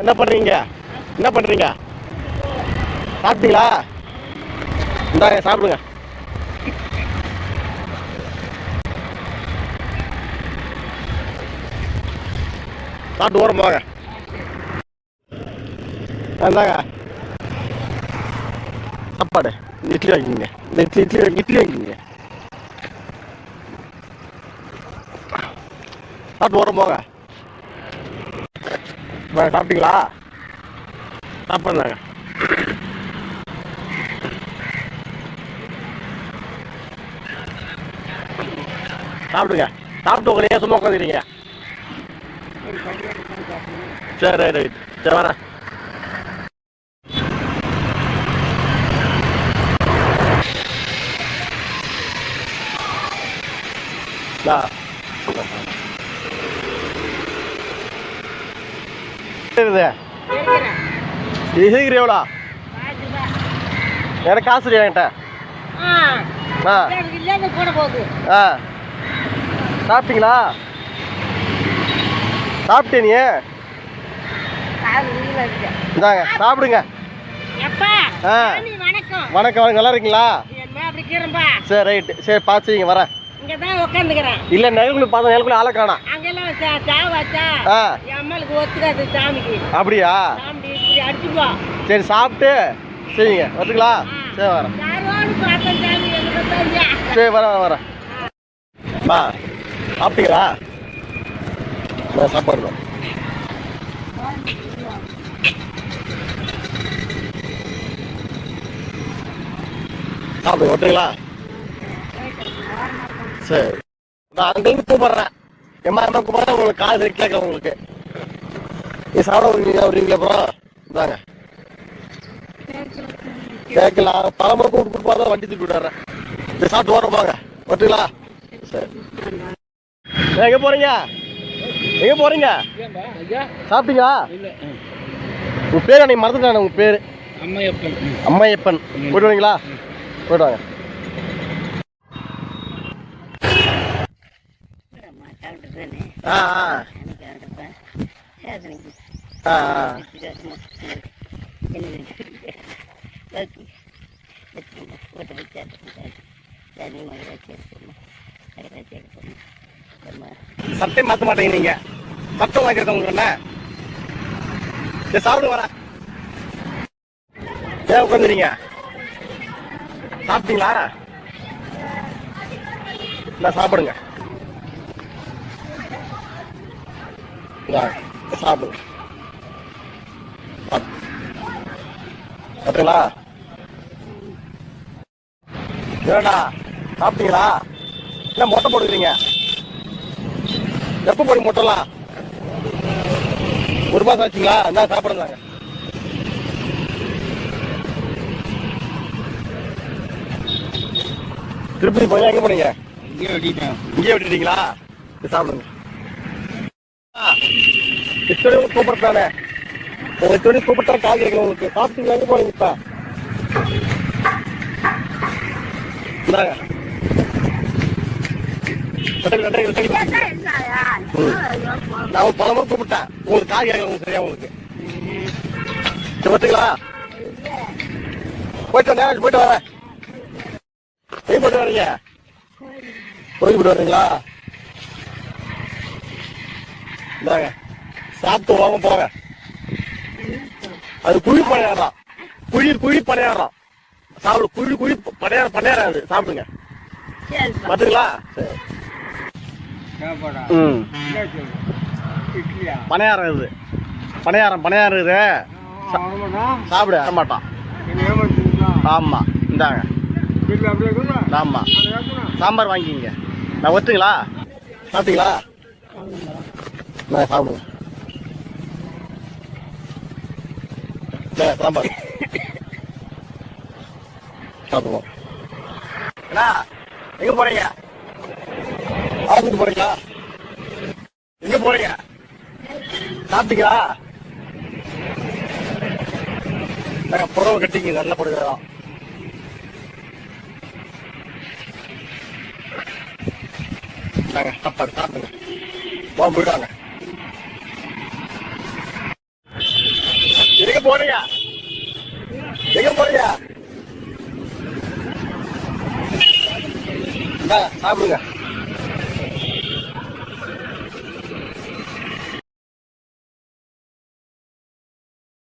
என்ன பண்ணுறீங்க? என்ன பண்ணுறீங்க? சாப்பிட்டீங்களா? இந்தாங்க சாப்பிடுங்க. சாப்பிட்டு ஓரம் போங்க. இந்தாங்க சாப்பாடு. இட்லி வாங்கிக்கிங்க. இந்த இட்லி வாங்கிக்கிங்க. சாப்பிட்டு ஓரம் போங்க. சாப்பிட்டீங்களா? சாப்பிட்றாங்க. சாப்பிடுங்க. சாப்பிட்டு உங்களையே சும்மா உட்காந்துக்கிறீங்க. சரி ரைட். சரி வரேன். எவ்வளோ எனக்கு காசு இல்லையா என்கிட்ட? சாப்பிட்டீங்களா? சாப்பிட்டே நீ? இந்தாங்க சாப்பிடுங்க. வணக்கம் வணக்கம். நல்லா இருக்கீங்களா? சரி ரைட்டு. சரி பார்த்து செய்யுங்க. வரேன். இல்ல நெருக்குள்ள பார்த்தா நெருக்குள்ள ஆளை காணோம். அப்படியா? சரி சாப்பிட்டு செய்யுங்க. வந்துங்களா? சரி வரேன். சரி வரேன். சாப்பிட்டீங்களா? சாப்பாடு சாப்பிடுங்க. வந்துங்களா? சரி நான் அங்கேருந்து கூப்பிட்றேன். எம்மா கூப்பிட்றேன். உங்களுக்கு காசு கேட்க உங்களுக்கு நீ சாப்பிட வரீங்களா? அப்புறம் இதாங்க கேட்கலாம். பழமுறை கூப்பிட்டு போகிறதா வண்டி தூக்கி விட்டுறேன். இது சாப்பிட்டு வர போங்க. வந்துங்களா? சரி. எங்கே போகிறீங்க? சாப்பிட்டீங்களா? உங்கள் பேர் அன்னைக்கு மறந்துட்டேன். உங்கள் பேர் அம்மையப்பன். போயிட்டு வரீங்களா? போயிட்டு வாங்க. சட்டை மாற்ற மாட்டேங்க. நீங்க சட்டம் வாங்கிறத உங்களுக்கு என்ன? சாப்பிடு வர ஏன் உட்காந்துறீங்க? சாப்பிட்டீங்களா? சாப்பிடுங்க. சாப்பிடுங்க. பார்த்தீங்களா? ஏடா சாப்பிட்டீங்களா? என்ன மொட்டை போடுறீங்க? எப்போ போடுங்க மொட்டைலாம்? ஒரு மாதம் ஆச்சுங்களா? என்ன சாப்பிடுறாங்க? திருப்பதி போய் எங்கே போனீங்க? இங்கே விட்டுட்டீங்களா? சாப்பிடுங்க. கூப்பிட்டானே உங்களுக்கு கூப்பிட்டா கால் கேட்கல. உங்களுக்கு சாப்பிட்டீங்களா? எங்கே போனீங்க? நான் பல முறை கூப்பிட்டேன். உங்களுக்கு கால் கேட்கல. உங்களுக்கு சரியா? உங்களுக்கு பார்த்தீங்களா? போயிட்டு வரேன். போயிட்டு வரீங்க? போயிட்டு வரீங்களா? இந்தாங்க சாப்பிட்டு வாங்க போங்க. அது குழி பணியாரம். குழி பணியாரம் சாப்பிடு. குழி பணியாரம் அது சாப்பிடுங்க. பார்த்துங்களா? பணியாரம் இது. பணியாரம் இது சாப்பிடு. மாட்டான். ஆமா இந்தாங்க. ஆமா சாம்பார் வாங்கிக்கிங்க. நான் ஒத்துங்களா? சாப்பிட்டீங்களா? நான் சாப்பிடுங்க. சாம்பார் சாப்பிடுவோம். எங்க போறீங்க? ஆஃபீஸ் போறீங்களா? எங்க போறீங்க? சாப்பிட்டீங்களா? புடவை கட்டிங்க. நல்லா போடுகிறோம். சாப்பாடு சாப்பிடுங்க. போயிட்டாங்க. போறீங்க? எங்க போறீங்க? சாப்பிடுங்க.